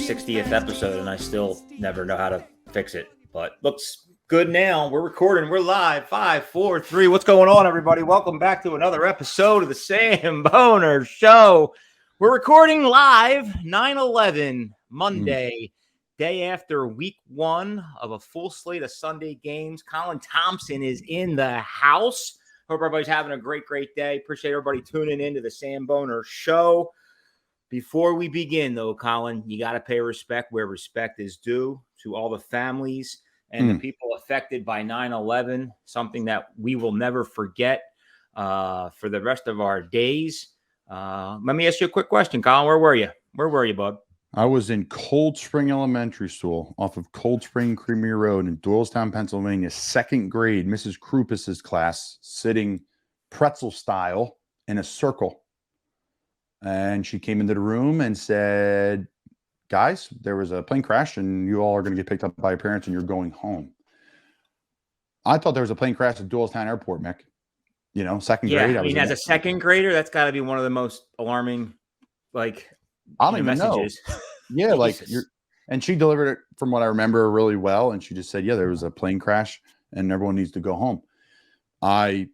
60th episode, and I still never know how to fix it. But looks good now. We're recording. We're live. 5, 4, 3. What's going on, everybody? Welcome back to another episode of the Samboner Show. We're recording live 9/11 Monday, day after week 1 of a full slate of Sunday games. Colin Thompson is in the house. Hope everybody's having a great day. Appreciate everybody tuning in to the Samboner Show. Before we begin, though, Colin, you got to pay respect where respect is due to all the families and the people affected by 9/11, something that we will never forget for the rest of our days. Let me ask you a quick question, Colin. Where were you? Where were you, bud? I was in Cold Spring Elementary School off of Cold Spring Creamery Road in Doylestown, Pennsylvania, 2nd grade, Mrs. Krupas's class, sitting pretzel style in a circle. And she came into the room and said, guys, there was a plane crash and you all are going to get picked up by your parents and you're going home. I thought there was a plane crash at Doylestown Airport, Mick. You know, 2nd grade. I mean, as a 2nd grader, that's got to be one of the most alarming, like, I don't even messages. Yeah, like and she delivered it from what I remember really well. And she just said, yeah, there was a plane crash and everyone needs to go home. I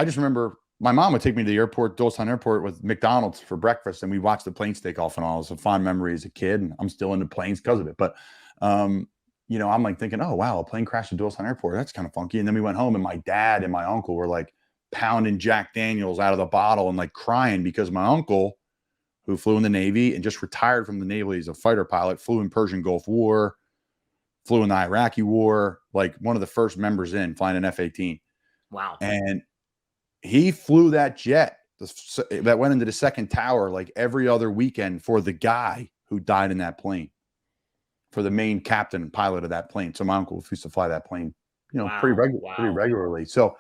just remember my mom would take me to the airport, Doylestown Airport, with McDonald's for breakfast, and we watched the plane take off and all. It's a fond memory as a kid, and I'm still into planes because of it. But, you know, I'm like thinking, oh, wow, a plane crashed at Doylestown Airport. That's kind of funky. And then we went home, and my dad and my uncle were like pounding Jack Daniels out of the bottle and like crying because my uncle, who flew in the Navy and just retired from the Navy as a fighter pilot, flew in Persian Gulf War, flew in the Iraqi War, like one of the first members in flying an F-18. Wow. And he flew that jet that went into the 2nd tower like every other weekend for the guy who died in that plane, for the main captain and pilot of that plane. So my uncle used to fly that plane, you know, pretty regularly. So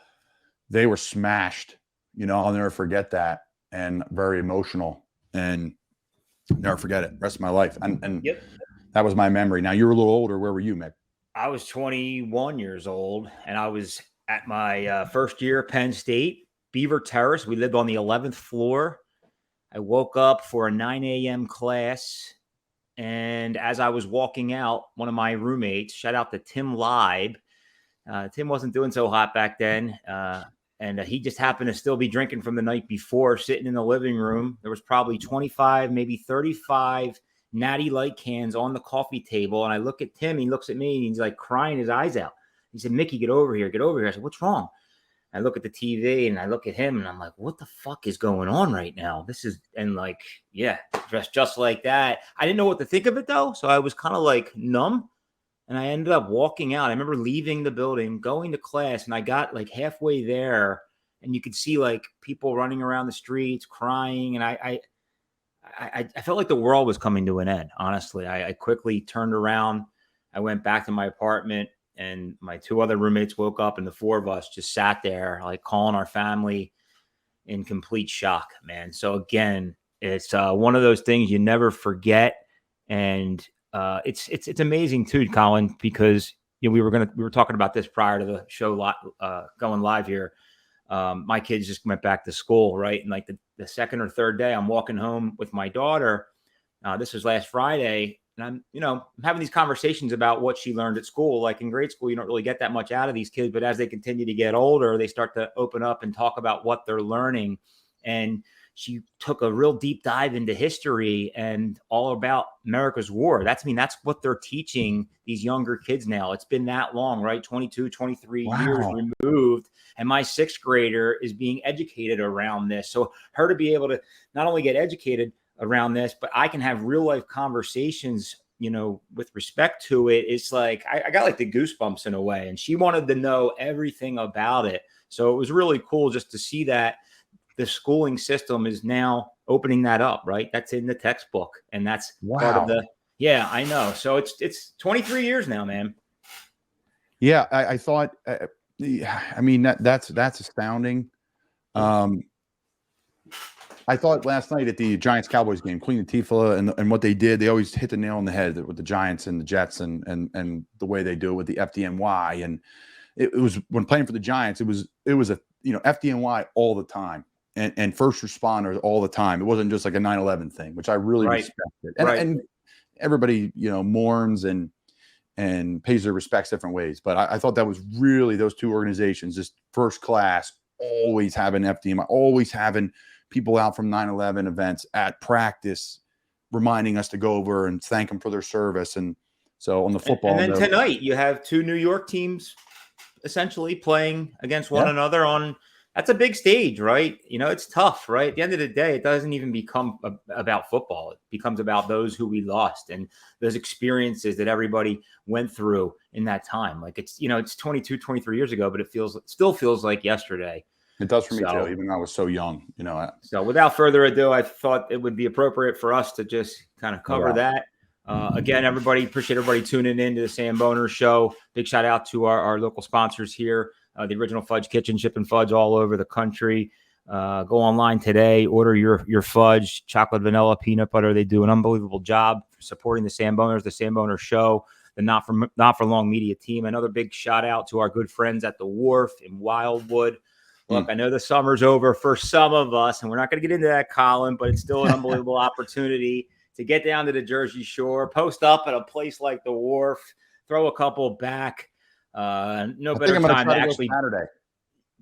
they were smashed. You know, I'll never forget that, and very emotional, and never forget it rest of my life. And that was my memory. Now, you were a little older. Where were you, Mick? I was 21 years old, and I was at my first year at Penn State. Beaver Terrace. We lived on the 11th floor. I woke up for a 9 a.m. class. And as I was walking out, one of my roommates, shout out to Tim Leib. Tim wasn't doing so hot back then. And he just happened to still be drinking from the night before, sitting in the living room. There was probably 25, maybe 35 Natty Light cans on the coffee table. And I look at Tim, he looks at me, and he's like crying his eyes out. He said, Mickey, get over here. I said, what's wrong? I look at the TV and I look at him and I'm like, what the fuck is going on right now? And like, yeah, dressed just like that. I didn't know what to think of it though. So I was kind of like numb, and I ended up walking out. I remember leaving the building, going to class, and I got like halfway there and you could see like people running around the streets crying. And I felt like the world was coming to an end. Honestly, I quickly turned around. I went back to my apartment. And my 2 other roommates woke up, and the 4 of us just sat there, like calling our family in complete shock, man. So again, it's one of those things you never forget, and it's amazing too, Colin, because you know we were talking about this prior to the show going live here. My kids just went back to school, right? And like the 2nd or 3rd day, I'm walking home with my daughter. This was last Friday. And I'm having these conversations about what she learned at school. Like in grade school, you don't really get that much out of these kids, but as they continue to get older, they start to open up and talk about what they're learning. And she took a real deep dive into history and all about America's war. That's what they're teaching these younger kids now. It's been that long, right? 22, 23 years removed. And my 6th grader is being educated around this. So her to be able to not only get educated around this, but I can have real life conversations, you know, with respect to it. It's like, I got like the goosebumps in a way, and she wanted to know everything about it. So it was really cool just to see that the schooling system is now opening that up, right? That's in the textbook, and that's part of I know. So it's 23 years now, man. Yeah. I thought, I mean, that's astounding. I thought last night at the Giants-Cowboys game, Queen Latifah and what they did, they always hit the nail on the head with the Giants and the Jets and the way they do it with the FDNY. And it was when playing for the Giants, it was a FDNY all the time and first responders all the time. It wasn't just like a 9/11 thing, which I really respected. And everybody, mourns and pays their respects different ways. But I thought that was really those two organizations, just first class, always having FDMI, always having people out from 9/11 events at practice, reminding us to go over and thank them for their service. And so on the football, and then tonight you have two New York teams essentially playing against one another on. That's a big stage, right? It's tough, right? At the end of the day, it doesn't even become about football. It becomes about those who we lost and those experiences that everybody went through in that time. Like it's 22, 23 years ago, but it still feels like yesterday. It does for me too, even though I was so young, So without further ado, I thought it would be appropriate for us to just kind of cover that. Again, appreciate everybody tuning in to the Samboner Show. Big shout out to our local sponsors here. The original Fudge Kitchen, shipping fudge all over the country. Go online today, order your fudge, chocolate, vanilla, peanut butter. They do an unbelievable job supporting the Samboners, the Samboner Show, the Not for Long media team. Another big shout out to our good friends at the Wharf in Wildwood. Look, I know the summer's over for some of us, and we're not going to get into that, Colin, but it's still an unbelievable opportunity to get down to the Jersey Shore, post up at a place like the Wharf, throw a couple back. No better time to actually. Saturday.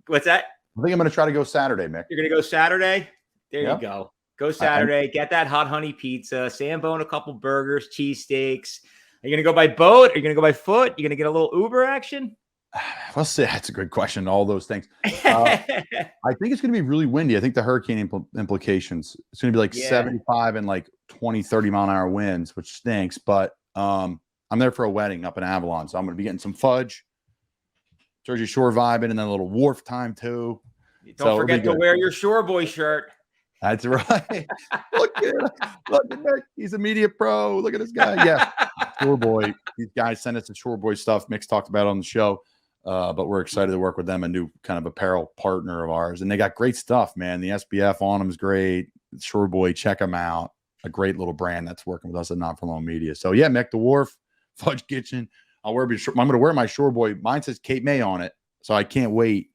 What's that? I think I'm going to try to go Saturday, Mick. You're going to go Saturday? There you go. Go Saturday. Get that hot honey pizza, Sambone, a couple burgers, cheesesteaks. Are you going to go by boat? Are you going to go by foot? You're going to get a little Uber action? We'll see. That's a good question. All those things. I think it's going to be really windy. I think the hurricane implications, it's going to be like 75 and like 20, 30 mile an hour winds, which stinks. But I'm there for a wedding up in Avalon. So I'm going to be getting some fudge, Jersey Shore vibing, and then a little Wharf time too. Don't forget to wear your Shore Boy shirt. That's right. Look at Mick. He's a media pro. Look at this guy. Yeah. Shore Boy. These guys send us the Shore Boy stuff. Mick's talked about it on the show. But we're excited to work with them, a new kind of apparel partner of ours. And they got great stuff, man. The SBF on them is great. Shore Boy, check them out. A great little brand that's working with us at Not For Long Media. So, yeah, Mick, the Wharf, Fudge Kitchen. I'm going to wear my Shore Boy. Mine says Cape May on it. So I can't wait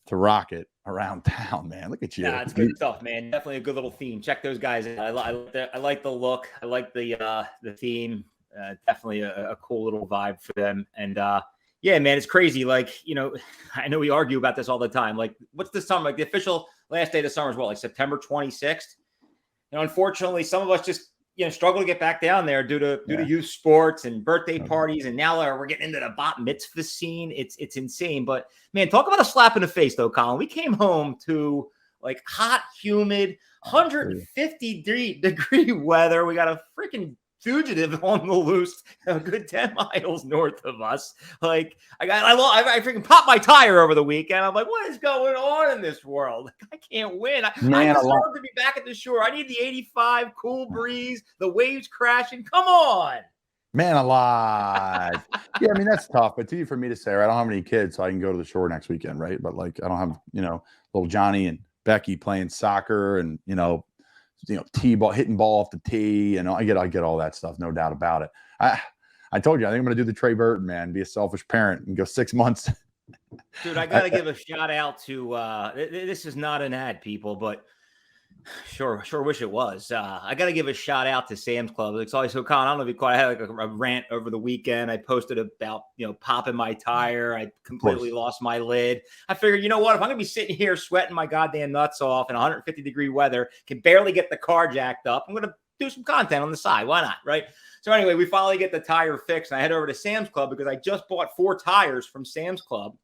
to rock it around town, man. Look at you. Yeah, it's good stuff, man. Definitely a good little theme. Check those guys out. I like the look. I like the theme. Definitely a cool little vibe for them. And, yeah, man, it's crazy. Like, I know we argue about this all the time. Like, what's the summer? Like, the official last day of the summer is what, like September 26th? Unfortunately, some of us just, struggle to get back down there due to youth sports and birthday parties. And now we're getting into the bat mitzvah scene. It's insane. But, man, talk about a slap in the face, though, Colin. We came home to, like, hot, humid, 150-degree weather. We got a freaking fugitive on the loose, a good 10 miles north of us. Like I freaking popped my tire over the weekend. I'm like, what is going on in this world? I can't win. I deserve to be back at the shore. I need the 85 cool breeze, the waves crashing. Come on. Man alive. Yeah, I mean, that's tough. But for me to say, right, I don't have any kids, so I can go to the shore next weekend, right? But like I don't have, little Johnny and Becky playing soccer and, T-ball, hitting ball off the tee, and I get all that stuff, no doubt about it. I told you, I think I'm going to do the Trey Burton, man, be a selfish parent and go 6 months. Dude, I got to give a shout out to this is not an ad, people, but sure wish it was. I got to give a shout out to Sam's Club. It's always so Colin. I don't know if you caught. I had like a rant over the weekend. I posted about popping my tire. I completely lost my lid. I figured, you know what? If I'm gonna be sitting here sweating my goddamn nuts off in 150-degree weather, can barely get the car jacked up, I'm gonna do some content on the side. Why not? Right. So anyway, we finally get the tire fixed, and I head over to Sam's Club because I just bought 4 tires from Sam's Club.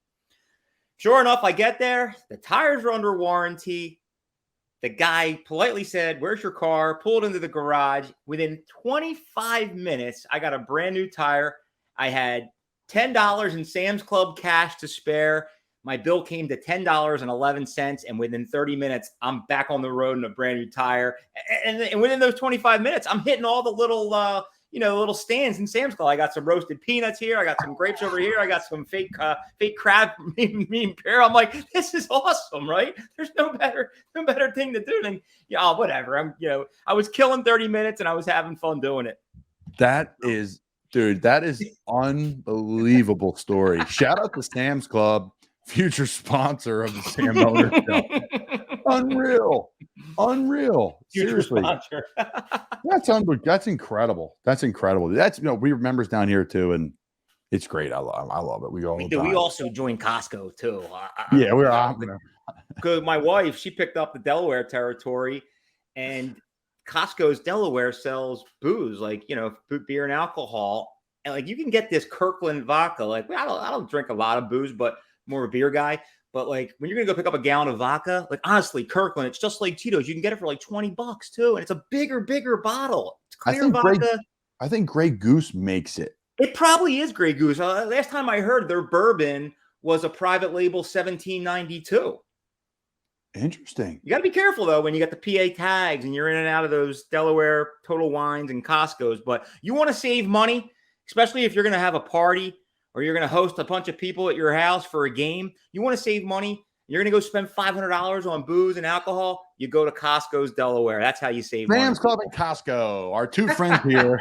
Sure enough, I get there. The tires are under warranty. The guy politely said, "Where's your car?" Pulled into the garage. Within 25 minutes, I got a brand new tire. I had $10 in Sam's Club cash to spare. My bill came to $10.11. And within 30 minutes, I'm back on the road in a brand new tire. And within those 25 minutes, I'm hitting all the little, little stands in Sam's Club. I got some roasted peanuts here. I got some grapes over here. I got some fake crab mean pear. I'm like, this is awesome, right? There's no better thing to do than, whatever. I was killing 30 minutes and I was having fun doing it. That is unbelievable story. Shout out to Sam's Club, future sponsor of the Samboner Show. Unreal. Future Seriously. sponsor. That's incredible. We have members down here too, and it's great. I love it. We go all the time. We also joined Costco too. Because my wife, she picked up the Delaware territory, and Costco's Delaware sells booze, like, beer and alcohol. And like, you can get this Kirkland vodka. Like, I don't drink a lot of booze, but more of a beer guy. But like, when you're going to go pick up a gallon of vodka, like, honestly, Kirkland, it's just like Tito's. You can get it for like $20 too. And it's a bigger bottle. It's clear vodka. I think Grey Goose makes it. It probably is Grey Goose. Last time I heard, their bourbon was a private label 1792. Interesting. You got to be careful, though, when you got the PA tags and you're in and out of those Delaware Total Wines and Costco's. But you want to save money, especially if you're going to have a party or you're going to host a bunch of people at your house for a game. You want to save money. You're going to go spend $500 on booze and alcohol. You go to Costco's Delaware. That's how you save money. Sam's Club and Costco, our two friends here.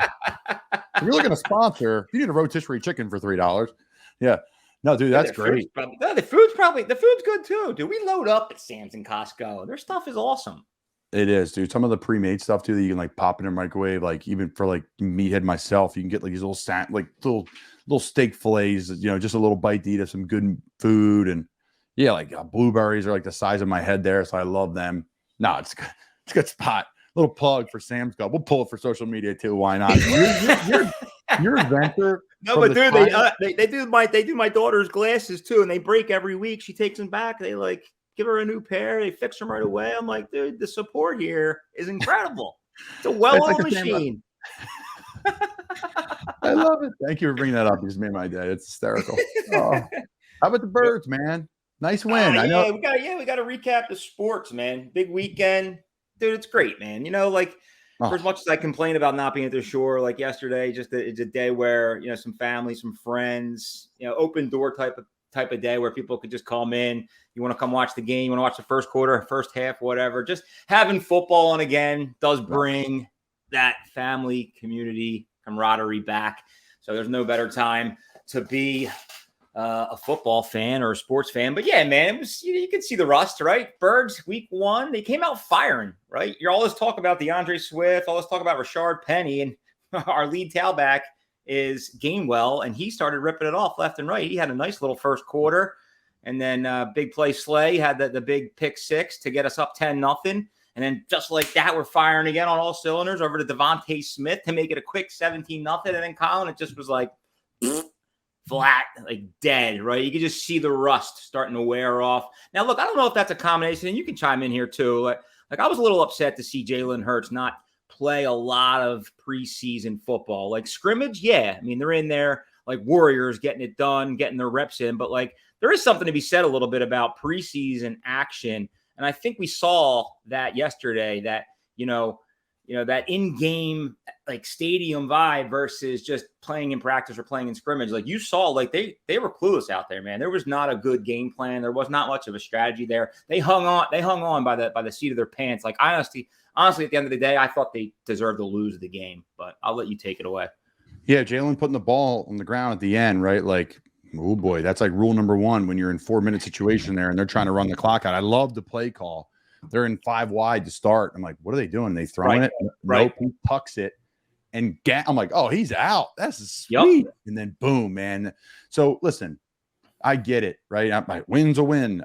If you're looking to sponsor, you need a rotisserie chicken for $3. Yeah. No, dude, that's great. The food's good too. Dude, we load up at Sam's and Costco. Their stuff is awesome. It is, dude. Some of the pre-made stuff too that you can like pop in a microwave, like even for like meathead myself, you can get like these little steak fillets, just a little bite to eat of some good food. And yeah, like blueberries are like the size of my head there, so I love them. No, it's good. It's a good spot. Little plug for Sam's Club. We'll pull it for social media too. Why not? You're a venture. No, but dude, they do my daughter's glasses too, and they break every week. She takes them back. They like give her a new pair. They fix them right away. I'm like, dude, the support here is incredible. It's a well-oiled machine. I love it. Thank you for bringing that up. You just made my day. It's hysterical. Oh. How about the Birds, man? Nice win. I know. We got to recap the sports, man. Big weekend, dude. It's great, man. For as much as I complain about not being at the shore, like yesterday, it's a day where, some family, some friends, open door type of day where people could just come in. You want to come watch the game, you want to watch the first quarter, first half, whatever. Just having football on again does bring that family, community, camaraderie back. So there's no better time to be a football fan or a sports fan. But yeah, man, it was, you could see the rust, right? Birds, week 1, they came out firing, right? You're always talk about DeAndre Swift, always talk about Rashard Penny, and our lead tailback is Gainwell, and he started ripping it off left and right. He had a nice little first quarter, and then big play Slay had the big pick 6 to get us up 10-0. And then just like that, we're firing again on all cylinders over to Devontae Smith to make it a quick 17-0. And then Colin, it just was like flat, like dead, right? You could just see the rust starting to wear off. Now, look, I don't know if that's a combination, and you can chime in here too. Like I was a little upset to see Jalen Hurts not play a lot of preseason football. Like scrimmage, yeah. I mean, they're in there like Warriors getting it done, getting their reps in. But like there is something to be said a little bit about preseason action. And I think we saw that yesterday that, that in-game like stadium vibe versus just playing in practice or playing in scrimmage. Like you saw, like they were clueless out there, man. There was not a good game plan. There was not much of a strategy there. They hung on by the seat of their pants. Like honestly, at the end of the day, I thought they deserved to lose the game, but I'll let you take it away. Yeah. Jalen putting the ball on the ground at the end, right? Like, oh boy, that's like rule number 1 when you're in 4-minute situation there and they're trying to run the clock out. I love the play call. They're in 5 wide to start. I'm like, what are they doing? They throwing it? Right. Nope, he pucks it. And I'm like, oh, he's out. That's sweet. Yep. And then boom, man. So listen, I get it, right? My win's a win.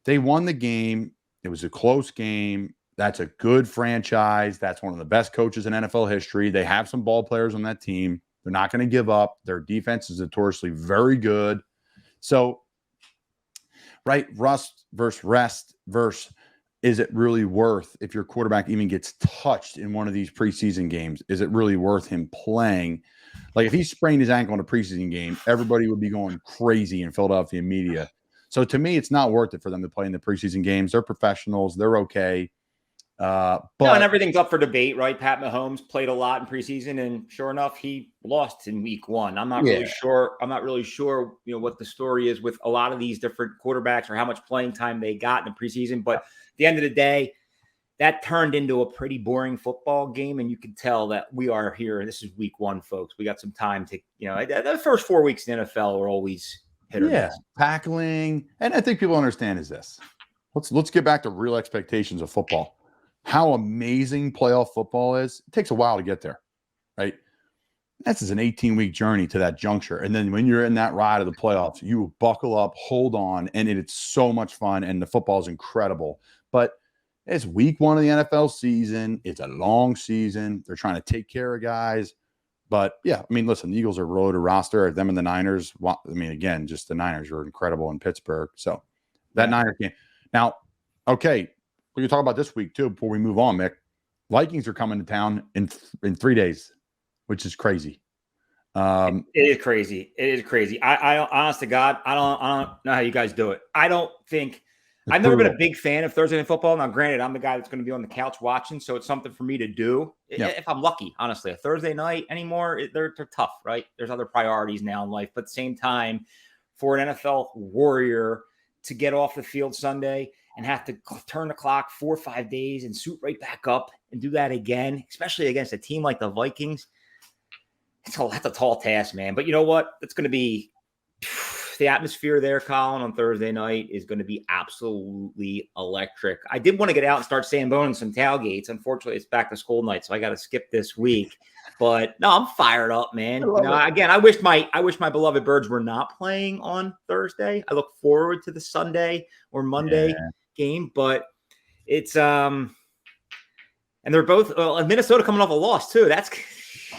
They won the game. It was a close game. That's a good franchise. That's one of the best coaches in NFL history. They have some ball players on that team. They're not going to give up. Their defense is notoriously very good. So, right, rust versus rest versus is it really worth, if your quarterback even gets touched in one of these preseason games, is it really worth him playing? Like if he sprained his ankle in a preseason game, everybody would be going crazy in Philadelphia media. So to me, it's not worth it for them to play in the preseason games. They're professionals. They're okay. And everything's up for debate, right? Pat Mahomes played a lot in preseason, and sure enough, he lost in week 1. I'm not really sure. I'm not really sure, what the story is with a lot of these different quarterbacks or how much playing time they got in the preseason. But at the end of the day, that turned into a pretty boring football game, and you can tell that we are here. This is week 1, folks. We got some time to, the first 4 weeks in the NFL are always hit or miss. Tackling, and I think people understand is this. let's get back to real expectations of football. How amazing playoff football is. It takes a while to get there, right? This is an 18-week journey to that juncture. And then when you're in that ride of the playoffs, you buckle up, hold on, and it's so much fun, and the football is incredible. But it's week 1 of the NFL season. It's a long season. They're trying to take care of guys. But, yeah, I mean, listen, the Eagles are loaded roster. Them and the Niners, I mean, again, just the Niners are incredible in Pittsburgh. So that Niners game. Now, okay, we can talk about this week, too, before we move on, Mick. Vikings are coming to town in 3 days, which is crazy. It is crazy. It is crazy. I honest to God, I don't know how you guys do it. I don't think I've never been a big fan of Thursday Night Football. Now, granted, I'm the guy that's going to be on the couch watching, so it's something for me to do if I'm lucky. Honestly, a Thursday night anymore, they're tough, right? There's other priorities now in life, but at the same time, for an NFL warrior to get off the field Sunday and have to turn the clock 4 or 5 days and suit right back up and do that again, especially against a team like the Vikings. That's a tall task, man. But you know what? It's going to be the atmosphere there, Colin, on Thursday night is going to be absolutely electric. I did want to get out and start Samboning some tailgates. Unfortunately, it's back to school night, so I got to skip this week. But no, I'm fired up, man. Again, I wish my beloved Birds were not playing on Thursday. I look forward to the Sunday or Monday game, but it's and they're both Minnesota coming off a loss too. That's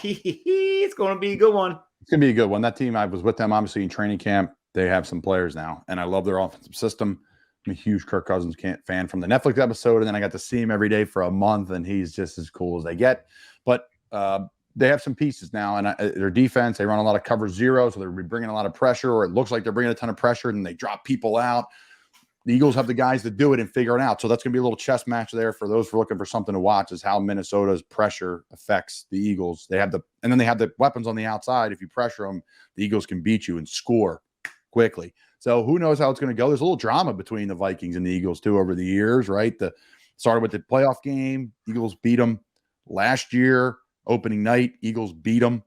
it's going to be a good one. It's going to be a good one. That team, I was with them obviously in training camp. They have some players now, and I love their offensive system. I'm a huge Kirk Cousins fan from the Netflix episode, and then I got to see him every day for a month, and he's just as cool as they get. But they have some pieces now, and their defense, they run a lot of cover zero, so they're bringing a lot of pressure, or it looks like they're bringing a ton of pressure, and they drop people out. The Eagles have the guys to do it and figure it out. So that's going to be a little chess match there for those who are looking for something to watch, is how Minnesota's pressure affects the Eagles. They have the weapons on the outside. If you pressure them, the Eagles can beat you and score quickly. So who knows how it's going to go? There's a little drama between the Vikings and the Eagles too over the years, right? Started with the playoff game. Eagles beat them last year. Opening night, Eagles beat them.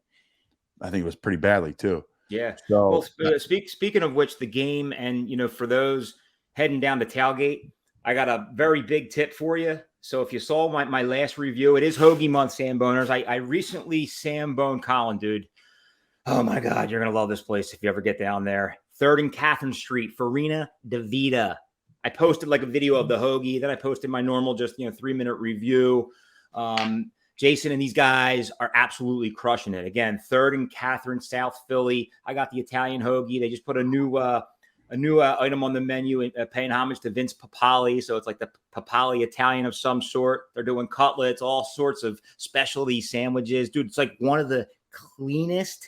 I think it was pretty badly too. Yeah. So, well, speaking of which, the game, and for those heading down to tailgate, I got a very big tip for you. So if you saw my last review, it is Hoagie Month, Samboners. I recently Samboned Colin, dude. Oh my God, you're gonna love this place if you ever get down there. 3rd and Catherine Street, Farina DeVita. I posted like a video of the hoagie. Then I posted my normal, just 3-minute review. Jason and these guys are absolutely crushing it. Again, 3rd and Catherine, South Philly. I got the Italian hoagie. They just put a new item on the menu, paying homage to Vince Papali. So it's like the Papali Italian of some sort. They're doing cutlets, all sorts of specialty sandwiches. Dude, it's like one of the cleanest,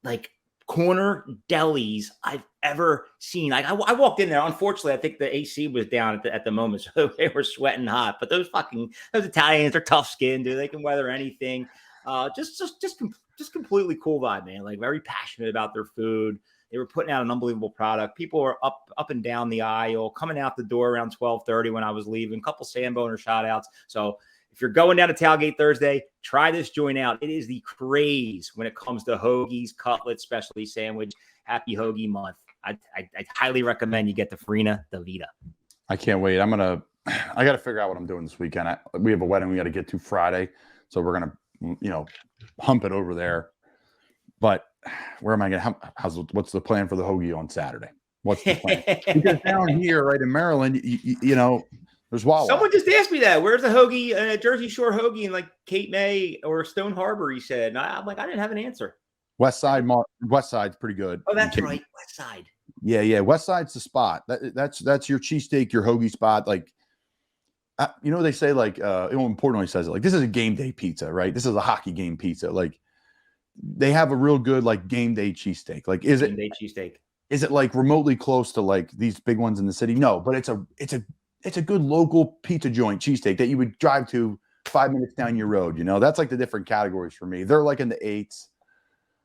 like, corner delis I've ever seen. Like, I walked in there. Unfortunately, I think the AC was down at the moment, so they were sweating hot. But those Italians are tough skinned, dude. They can weather anything. Just completely cool vibe, man. Like, very passionate about their food. They were putting out an unbelievable product. People were up and down the aisle, coming out the door around 12:30 when I was leaving. A couple Samboner shout outs. So if you're going down to Tailgate Thursday, try this joint out. It is the craze when it comes to hoagies, cutlets, specialty sandwich. Happy Hoagie Month. I highly recommend you get the Farina DeVita. I can't wait. I got to figure out what I'm doing this weekend. We have a wedding we got to get to Friday, so we're gonna hump it over there. But where am I going to? What's the plan for the hoagie on Saturday? What's the plan? Because down here, right in Maryland, there's Wawa. Someone just asked me that. Where's the hoagie, Jersey Shore hoagie in like Cape May or Stone Harbor? He said. And I'm like, I didn't have an answer. West Side's pretty good. Oh, that's right, West Side. Yeah. West Side's the spot. That's your cheesesteak, your hoagie spot. Like, they say like, importantly says it like, this is a game day pizza, right? This is a hockey game pizza. Like, they have a real good like game day cheesesteak. Like, is game day cheesesteak? Is it like remotely close to like these big ones in the city? No, but it's a good local pizza joint cheesesteak that you would drive to 5 minutes down your road. That's like the different categories for me. They're like in the 8s.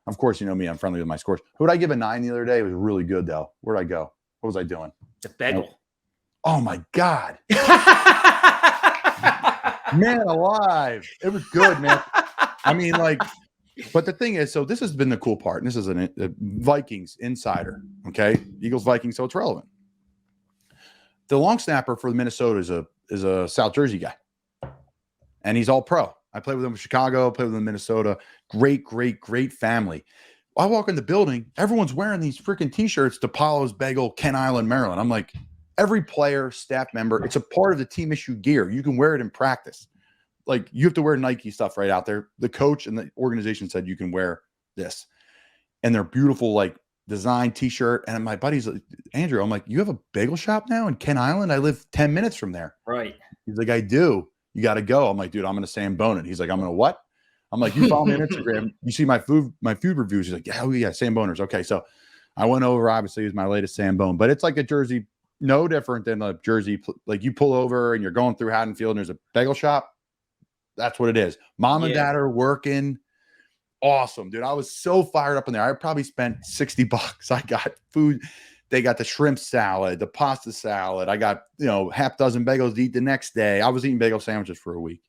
Of course, you know me, I'm friendly with my scores. Who did I give a 9 the other day? It was really good though. Where'd I go? What was I doing? The bagel. Oh my God. Man alive. It was good, man. I mean, like, but the thing is, so this has been the cool part. And this is a Vikings insider. Okay. Eagles Vikings. So it's relevant. the long snapper for Minnesota is a South Jersey guy, and he's all pro. I played with him in Chicago, played with him in Minnesota. Great family. I walk in the building, everyone's wearing these freaking t-shirts, DePaulo's Bagel, Ken Island, Maryland. I'm like, every player, staff member, it's a part of the team issue gear. You can wear it in practice. Like, you have to wear Nike stuff right out there. The coach and the organization said you can wear this. And they're beautiful, like, design t-shirt. And my buddy's like, Andrew, I'm like, you have a bagel shop now in Ken Island? I live 10 minutes from there. Right. He's like, I do. You got to go. I'm like, dude, I'm going to Samboner. He's like, I'm going to what? I'm like, you follow me on Instagram. You see my food reviews. He's like, yeah, Samboners. Okay. So I went over, obviously, is my latest Sambone, but it's like a Jersey, no different than a Jersey. Like, you pull over and you're going through Haddonfield and there's a bagel shop. That's what it is. Mom and dad are working. Awesome, dude. I was so fired up in there. I probably spent $60. I got food. They got the shrimp salad, the pasta salad. I got, half dozen bagels to eat the next day. I was eating bagel sandwiches for a week.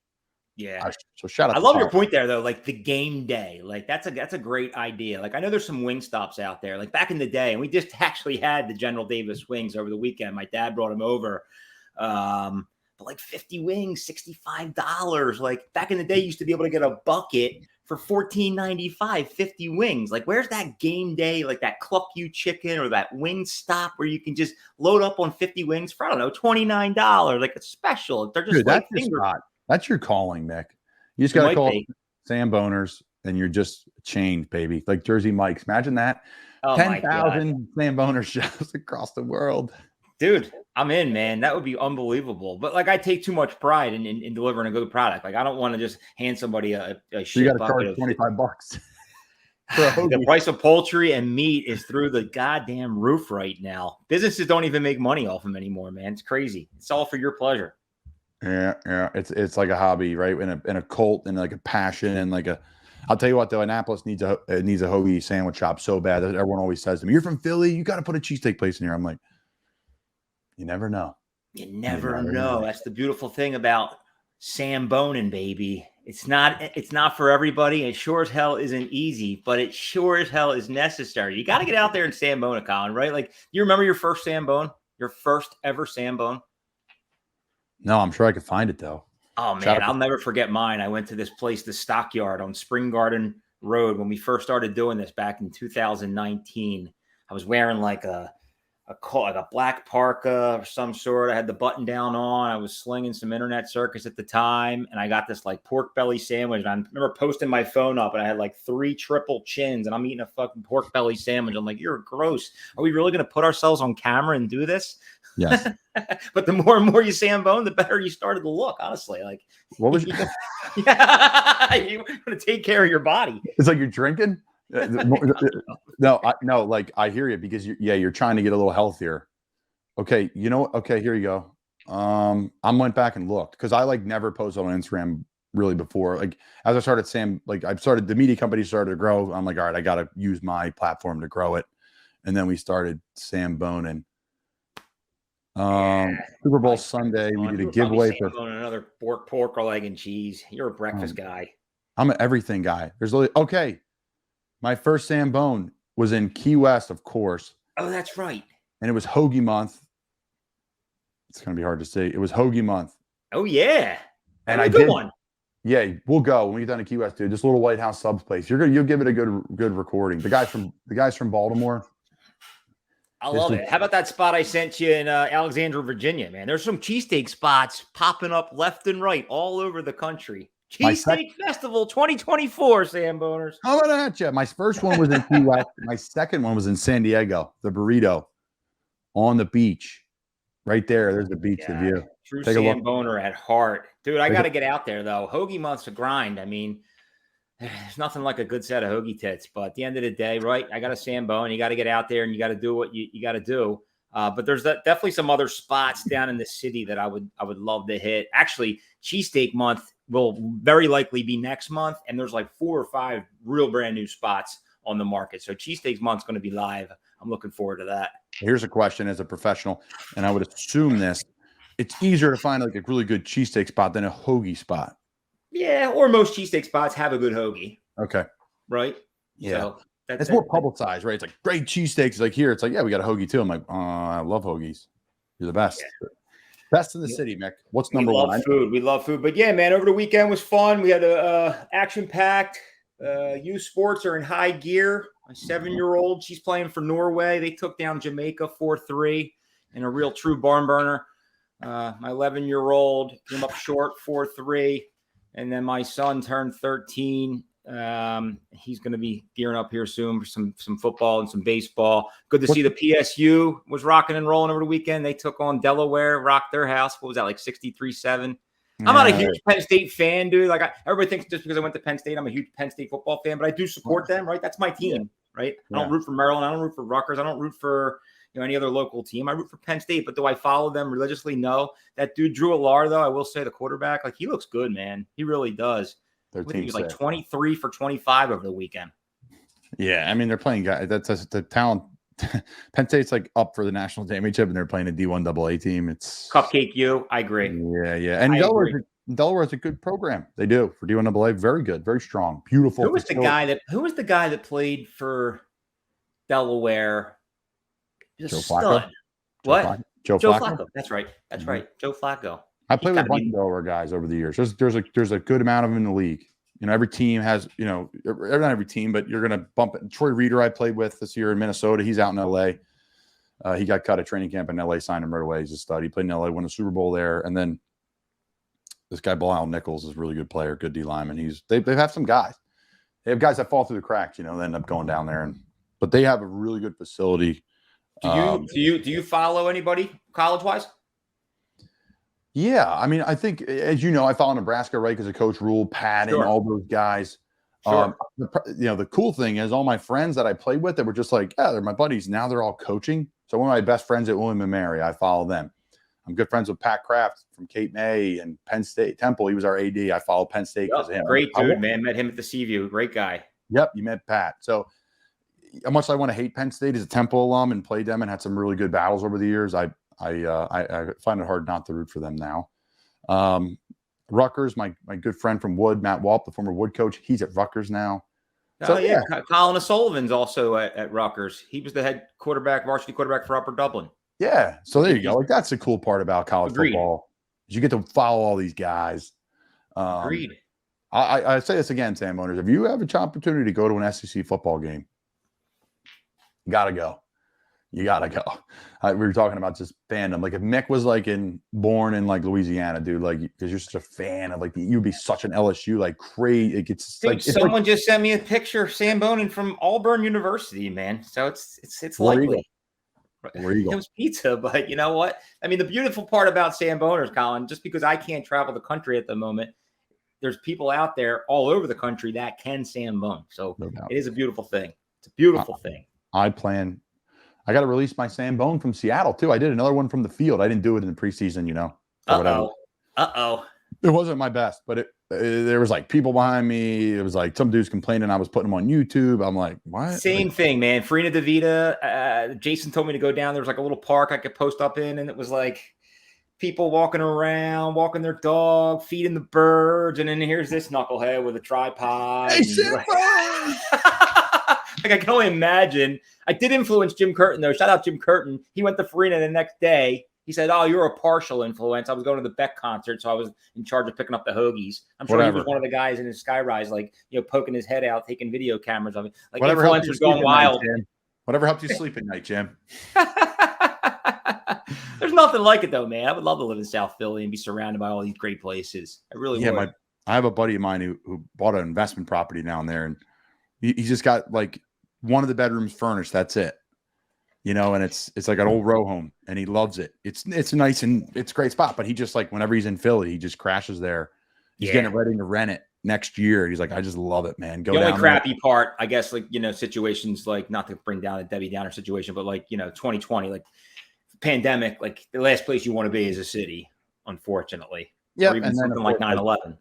Yeah. So shout out. I love your point there, though. Like, the game day, like that's a great idea. Like, I know there's some wing stops out there. Like, back in the day, and we just actually had the General Davis wings over the weekend. My dad brought them over. But like 50 wings, $65. Like, back in the day, you used to be able to get a bucket for $14.95, 50 wings. Like, where's that game day, like that Cluck You chicken or that wing stop where you can just load up on 50 wings for, I don't know, $29? Like, it's special. They're just like that's your calling, Mick. You just got to call Samboners and you're just chained, baby. Like Jersey Mike's. Imagine that. 10,000 Samboner shows across the world. Dude, I'm in, man. That would be unbelievable. But like, I take too much pride in delivering a good product. Like, I don't want to just hand somebody a shit. You got to charge $25. The price of poultry and meat is through the goddamn roof right now. Businesses don't even make money off them anymore, man. It's crazy. It's all for your pleasure. Yeah. It's like a hobby, right? In a cult and like a passion and like I'll tell you what, though, Annapolis needs a hoagie sandwich shop so bad that everyone always says to me, "You're from Philly, you got to put a cheesesteak place in here." I'm like, you never know. You never know. That's the beautiful thing about Samboning, baby. It's not for everybody. It sure as hell isn't easy, but it sure as hell is necessary. You got to get out there and Sambone, Colin, right? Like, you remember your first Sambone? Your first ever Sambone? No, I'm sure I could find it, though. Oh, man, I'll never forget mine. I went to this place, the Stockyard on Spring Garden Road, when we first started doing this back in 2019. I was wearing like a black parka of some sort. I had the button down on. I was slinging some internet circus at the time, and I got this like pork belly sandwich. And I remember posting my phone up, and I had like 3 triple chins, and I'm eating a fucking pork belly sandwich. I'm like, you're gross. Are we really going to put ourselves on camera and do this? Yes. But the more and more you Sambone, the better you started to look, honestly. Like, what was you want to take care of your body. It's like you're drinking. No, like, I hear you, because you're trying to get a little healthier. Okay. You know what? Okay, here you go. I went back and looked, because I like never posted on Instagram really before. Like, as I started the media company started to grow. I'm like, all right, I got to use my platform to grow it. And then we started Samboning. Super Bowl Sunday, we did a giveaway for another pork or leg and cheese. You're a breakfast guy. I'm an everything guy. Okay. My first Sambone was in Key West, of course. Oh, that's right. And it was Hoagie Month. It's going to be hard to say. It was Hoagie Month. Oh, yeah. And I did one. Yeah, we'll go when we get down to Key West, dude. This little White House subs place. You'll give it a good recording. The guys from Baltimore. I love it. How about that spot I sent you in Alexandria, Virginia, man? There's some cheesesteak spots popping up left and right all over the country. Cheesesteak Festival 2024, Samboners. How about that, Jeff? My first one was in Key West. My second one was in San Diego, the burrito on the beach. Right there. There's the beach, the view. True Samboner at heart. Dude, I got to get out there, though. Hoagie Month's a grind. I mean, there's nothing like a good set of hoagie tits, but at the end of the day, right, I got a Sambone. You got to get out there and you got to do what you got to do. But there's definitely some other spots down in the city that I would love to hit. Actually, Cheesesteak Month will very likely be next month, and there's like 4 or 5 real brand new spots on the market. So Cheesesteak Month's going to be live. I'm looking forward to that. Here's a question as a professional, and I would assume this. It's easier to find like a really good cheesesteak spot than a hoagie spot. Yeah, or most cheesesteak spots have a good hoagie. Okay. Right? Yeah. So it's more publicized, right? It's like great cheesesteaks. Like here, it's like, yeah, we got a hoagie too. I'm like, I love hoagies. You're the best. Best in the city, Mick. What's number one? We love food. But yeah, man, over the weekend was fun. We had a action-packed. Youth sports are in high gear. My 7-year-old, she's playing for Norway. They took down Jamaica 4-3 in a real true barn burner. My 11-year-old came up short 4-3. And then my son turned 13. He's going to be gearing up here soon for some football and some baseball. Good to see the PSU was rocking and rolling over the weekend. They took on Delaware, rocked their house. What was that, like 63-7? I'm not a huge Penn State fan, dude. Like everybody thinks just because I went to Penn State, I'm a huge Penn State football fan, but I do support them, right? That's my team, right? I don't root for Maryland. I don't root for Rutgers. I don't root for any other local team. I root for Penn State, but do I follow them religiously? No. That dude Drew Alar, though, I will say, the quarterback, like he looks good, man. He really does. He was like 23 for 25 over the weekend. Yeah, I mean they're playing guys. That's the talent. Penn State's like up for the national championship, and they're playing a D1 AA team. It's Cupcake U. I agree. Yeah. And Delaware's a good program. They do for D1 AA. Very good, very strong, beautiful. Who was the guy that played for Delaware? Joe Flacco. What? Joe Flacco. That's right. Joe Flacco. I played with a bunch of Delaware guys over the years. There's a good amount of them in the league. Every team has, not every team, but you're going to bump it. Troy Reeder I played with this year in Minnesota. He's out in L.A. He got cut at training camp in L.A., signed him right away. He's a stud. He played in L.A., won a Super Bowl there. And then this guy, Bilal Nichols, is a really good player, good D lineman. They have some guys. They have guys that fall through the cracks, they end up going down there. But they have a really good facility. Do you follow anybody college-wise? Yeah, I mean, I think, as you know, I follow Nebraska, right, because of Coach Rule, Patton, all those guys. Sure. The cool thing is all my friends that I played with that were just like, they're my buddies. Now they're all coaching. So one of my best friends at William & Mary, I follow them. I'm good friends with Pat Kraft from Cape May and Penn State. Temple, he was our AD. I follow Penn State because of him. Great dude, man. Met him at the Seaview. Great guy. Yep, you met Pat. So how much I want to hate Penn State as a Temple alum and played them and had some really good battles over the years. I find it hard not to root for them now. Rutgers, my good friend from Wood, Matt Walp, the former Wood coach, he's at Rutgers now. So Colin O'Sullivan's also at Rutgers. He was the head quarterback, varsity quarterback for Upper Dublin. Yeah, so there you go. Like that's the cool part about college football. Is you get to follow all these guys. Agreed. I say this again, Samboner. If you have an opportunity to go to an SEC football game, you gotta go. You gotta go. We were talking about just fandom. Like if Mick was born in like Louisiana, dude, like because you're such a fan of like you'd be such an LSU like crazy. It gets dude, someone just sent me a picture of Samboner from Auburn University, man. So it's likely. Where you go? It was pizza, but you know what? I mean, the beautiful part about Samboner, Colin, just because I can't travel the country at the moment, there's people out there all over the country that can Sambone. So it is a beautiful thing. It's a beautiful thing. I got to release my Sambone from Seattle too. I did another one from the field. I didn't do it in the preseason, It wasn't my best, but there was like people behind me. It was like some dudes complaining I was putting them on YouTube. I'm like, what? Same thing, man. Farina DeVita. Jason told me to go down. There was like a little park I could post up in, and it was like people walking around, walking their dog, feeding the birds, and then here's this knucklehead with a tripod. Hey, like I can only imagine. I did influence Jim Curtin, though. Shout out Jim Curtin. He went to Farina the next day. He said, "Oh, you're a partial influence." I was going to the Beck concert, so I was in charge of picking up the hoagies. I'm sure he was one of the guys in his skyrise, like poking his head out, taking video cameras of it. Like influencers going wild. Whatever helped you sleep at night, Jim. There's nothing like it, though, man. I would love to live in South Philly and be surrounded by all these great places. I really would. I have a buddy of mine who bought an investment property down there, and he's just got like one of the bedrooms furnished. That's it. And it's like an old row home, and he loves it. It's nice and it's a great spot, but he just like whenever he's in Philly, he just crashes there. He's getting ready to rent it next year. He's like, I just love it, man. The only crappy part, I guess, like situations like not to bring down a Debbie Downer situation, but like 2020, like pandemic, like the last place you want to be is a city, unfortunately. Yeah, or even something like 9/11.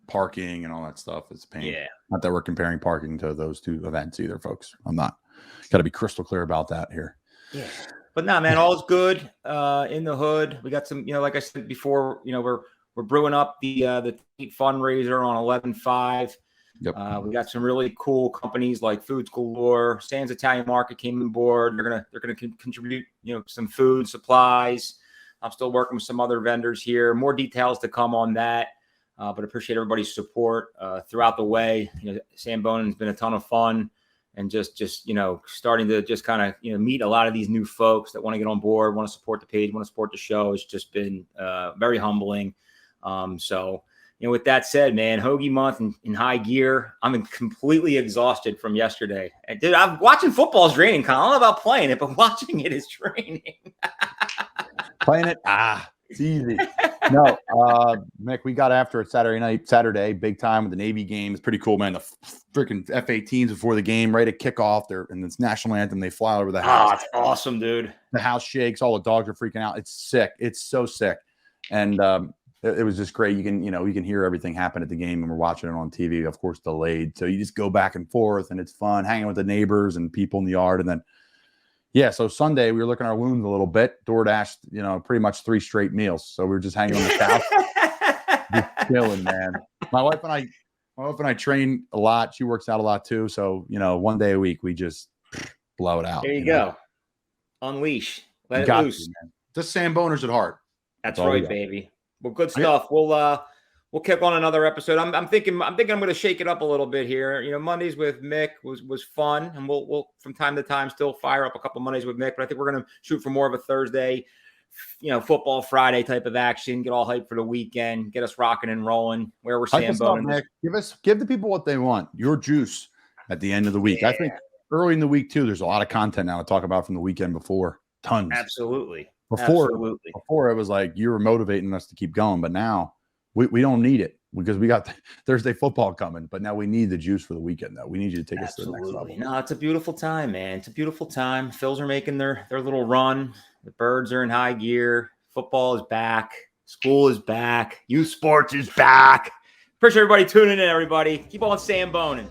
Parking and all that stuff is pain. Yeah, not that we're comparing parking to those two events either, folks. I'm not. Got to be crystal clear about that here. Yeah, but no, man, all's good in the hood. We got some, like I said before, we're brewing up the fundraiser on 11/5. Yep. We got some really cool companies like Foods Galore, Sam's Italian Market came on board. They're gonna contribute, some food supplies. I'm still working with some other vendors here. More details to come on that. But appreciate everybody's support throughout the way. Samboner has been a ton of fun, and just starting to just kind of meet a lot of these new folks that want to get on board, want to support the page, want to support the show. It's just been very humbling. So with that said, man, Hoagie month in high gear. I'm completely exhausted from yesterday. And dude, I'm watching football is draining, Colin. I don't know about playing it, but watching it is draining. Playing it, it's easy. No, Mick, we got after it Saturday, big time with the Navy game. It's pretty cool, man. The freaking F-18s before the game, right at kickoff. And it's national anthem. They fly over the house. Oh, it's awesome, dude. The house shakes. All the dogs are freaking out. It's sick. It's so sick. And it was just great. You can hear everything happen at the game, and we're watching it on TV, of course, delayed. So you just go back and forth, and it's fun hanging with the neighbors and people in the yard. And then, so Sunday we were looking at our wounds a little bit. DoorDash, pretty much 3 straight meals. So we were just hanging on the couch, just chilling, man. My wife and I train a lot. She works out a lot too. So 1 day a week we just blow it out. There you go. Unleash. Let it loose. Man. Just Samboners at heart. That's right, baby. Well, good stuff. We'll kick on another episode. I'm thinking I'm going to shake it up a little bit here. Mondays with Mick was fun, and we'll from time to time still fire up a couple Mondays with Mick. But I think we're going to shoot for more of a Thursday, football Friday type of action. Get all hyped for the weekend. Get us rocking and rolling. Where we're Samboner. Give the people what they want. Your juice at the end of the week. Yeah. I think early in the week too. There's a lot of content now to talk about from the weekend before. Tons. Absolutely. Before it was like you were motivating us to keep going, but now we don't need it because we got Thursday football coming. But now we need the juice for the weekend, though. We need you to take us to the next level. No, it's a beautiful time, man. It's a beautiful time. Phils are making their little run. The birds are in high gear. Football is back. School is back. Youth sports is back. Appreciate everybody tuning in, everybody. Keep on Samboning.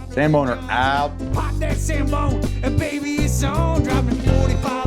Samboner out. Pop that Sambone, and baby, it's on. Dropping 45.